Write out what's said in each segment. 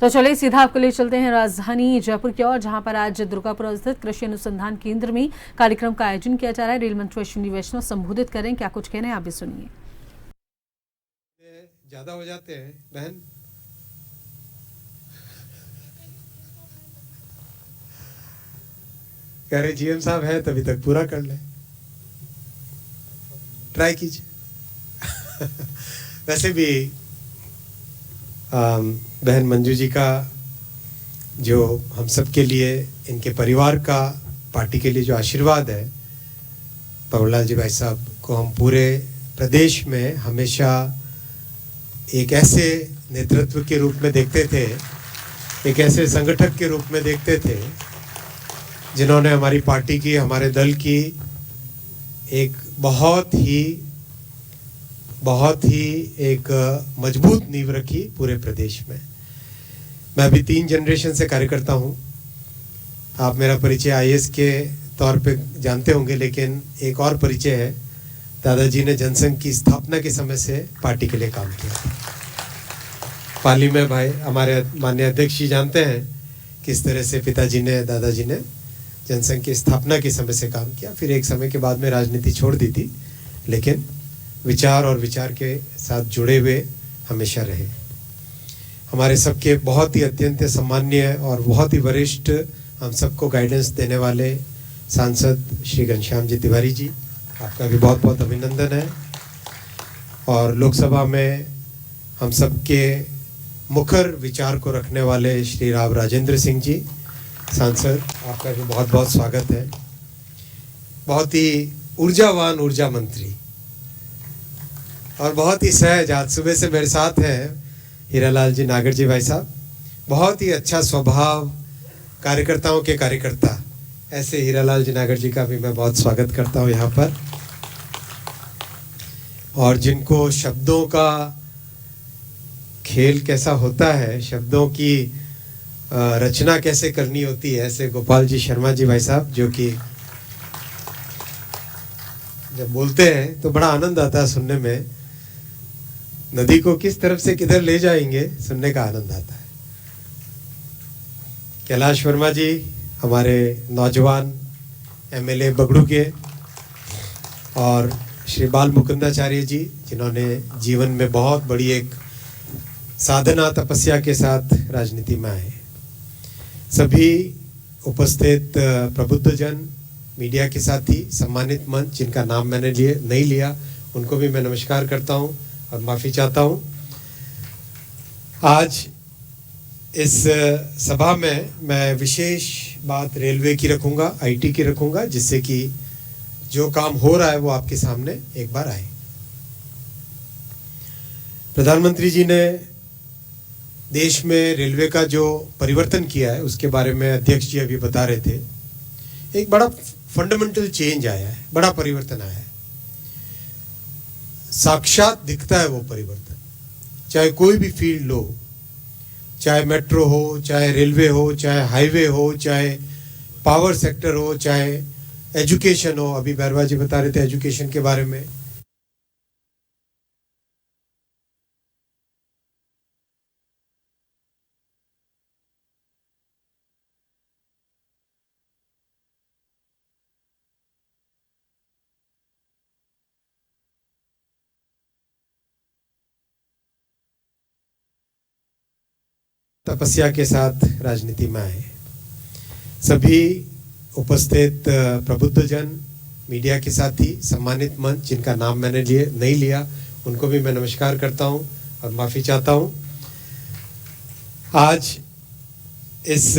तो चलिए सीधा आपको ले चलते हैं राजधानी जयपुर की ओर, जहां पर आज दुर्गापुर स्थित कृषि अनुसंधान केंद्र में कार्यक्रम का आयोजन किया जा रहा है। रेल मंत्री अश्विनी वैष्णव संबोधित करें, क्या कुछ कह रहे हैं आप भी सुनिए। ज्यादा हो जाते हैं बहन, कह रहे जीएम साहब है तभी तक पूरा कर ले, ट्राई कीजिए। वैसे भी बहन मंजू जी का जो हम सब के लिए, इनके परिवार का, पार्टी के लिए जो आशीर्वाद है, पवनलाल जी भाई साहब को हम पूरे प्रदेश में हमेशा एक ऐसे नेतृत्व के रूप में देखते थे, एक ऐसे संगठक के रूप में देखते थे जिन्होंने हमारी पार्टी की, हमारे दल की एक बहुत ही एक मजबूत नींव रखी पूरे प्रदेश में। मैं अभी 3 जनरेशन से कार्यकर्ता हूँ। आप मेरा परिचय आईएएस के तौर पे जानते होंगे, लेकिन एक और परिचय है, दादाजी ने जनसंघ की स्थापना के समय से पार्टी के लिए काम किया। पाली में भाई हमारे माननीय अध्यक्ष जी जानते हैं किस तरह से पिताजी ने, दादाजी ने जनसंघ की स्थापना के समय से काम किया। फिर एक समय के बाद में राजनीति छोड़ दी थी, लेकिन विचार और विचार के साथ जुड़े हुए हमेशा रहे। हमारे सबके बहुत ही अत्यंत सम्माननीय और बहुत ही वरिष्ठ, हम सबको गाइडेंस देने वाले सांसद श्री घनश्याम जी तिवारी जी, आपका भी बहुत बहुत अभिनंदन है। और लोकसभा में हम सबके मुखर विचार को रखने वाले श्री राव राजेंद्र सिंह जी सांसद, आपका भी बहुत बहुत स्वागत है। बहुत ही ऊर्जावान ऊर्जा मंत्री और बहुत ही सहज, आज सुबह से मेरे साथ हैं हीरालाल जी नागर जी भाई साहब, बहुत ही अच्छा स्वभाव, कार्यकर्ताओं के कार्यकर्ता, ऐसे हीरालाल जी नागर जी का भी मैं बहुत स्वागत करता हूं यहाँ पर। और जिनको शब्दों का खेल कैसा होता है, शब्दों की रचना कैसे करनी होती है, ऐसे गोपाल जी शर्मा जी भाई साहब, जो कि जब बोलते हैं तो बड़ा आनंद आता है सुनने में। नदी को किस तरफ से किधर ले जाएंगे, सुनने का आनंद आता है। कैलाश वर्मा जी हमारे नौजवान एमएलए बगड़ू के, और श्री बाल मुकुंदाचार्य जी जिन्होंने जीवन में बहुत बड़ी एक साधना तपस्या के साथ राजनीति में आए। सभी उपस्थित प्रबुद्धजन, मीडिया के साथी, सम्मानित मंच जिनका नाम मैंने नहीं लिया, उनको भी मैं नमस्कार करता हूं और माफ़ी चाहता हूं। आज इस सभा में मैं विशेष बात रेलवे की रखूंगा, आईटी की रखूंगा, जिससे कि जो काम हो रहा है वो आपके सामने एक बार आए। प्रधानमंत्री जी ने देश में रेलवे का जो परिवर्तन किया है उसके बारे में अध्यक्ष जी अभी बता रहे थे। एक बड़ा फंडामेंटल चेंज आया है, बड़ा परिवर्तन आया है, साक्षात दिखता है वो परिवर्तन। चाहे कोई भी फील्ड हो, चाहे मेट्रो हो, चाहे रेलवे हो, चाहे हाईवे हो, चाहे पावर सेक्टर हो, चाहे एजुकेशन हो, अभी बैरवा जी बता रहे थे एजुकेशन के बारे में। तपस्या के साथ राजनीति में आए। सभी उपस्थित प्रबुद्धजन, मीडिया के साथी, सम्मानित मंच जिनका नाम मैंने नहीं लिया, उनको भी मैं नमस्कार करता हूं और माफ़ी चाहता हूं। आज इस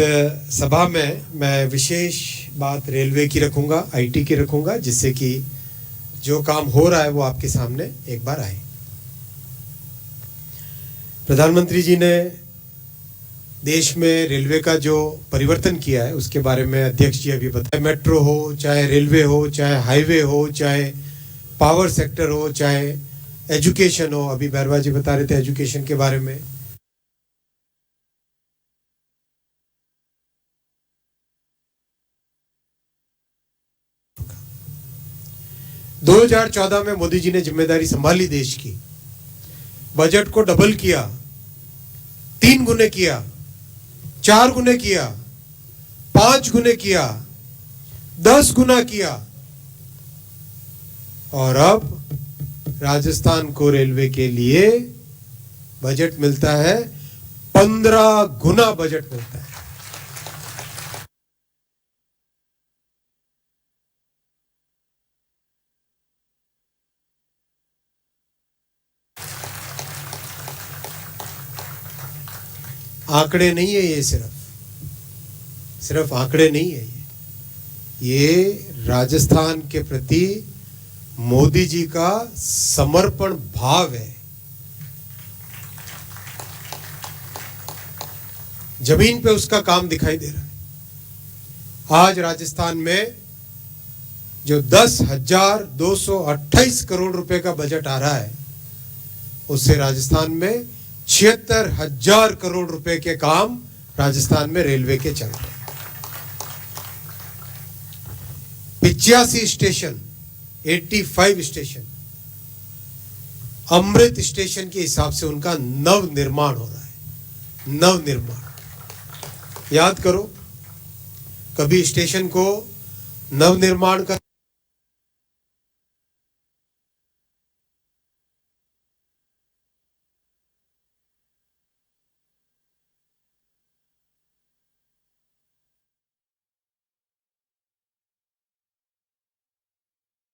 सभा में मैं विशेष बात रेलवे की रखूंगा, आईटी की रखूंगा, जिससे कि जो काम हो रहा है वो आपके सामने एक बार आए। प्रधानमंत्री जी ने देश में रेलवे का जो परिवर्तन किया है उसके बारे में अध्यक्ष जी अभी बताया। मेट्रो हो, चाहे रेलवे हो, चाहे हाईवे हो, चाहे पावर सेक्टर हो, चाहे एजुकेशन हो, अभी बैरवा जी बता रहे थे एजुकेशन के बारे में। – 2014 में मोदी जी ने जिम्मेदारी संभाली देश की, बजट को डबल किया, 3 गुने किया, 4 गुने किया, 5 गुने किया, 10 गुना किया, और अब राजस्थान को रेलवे के लिए बजट मिलता है 15 गुना बजट मिलता है। आंकड़े नहीं है ये, सिर्फ आंकड़े नहीं है ये राजस्थान के प्रति मोदी जी का समर्पण भाव है। जमीन पे उसका काम दिखाई दे रहा है। आज राजस्थान में जो 10,228 करोड़ रुपए का बजट आ रहा है, उससे राजस्थान में 76,000 करोड़ रुपए के काम राजस्थान में रेलवे के चल रहे हैं। 85 स्टेशन, 85 स्टेशन अमृत स्टेशन के हिसाब से उनका नव निर्माण हो रहा है। नव निर्माण, याद करो, कभी स्टेशन को नव निर्माण का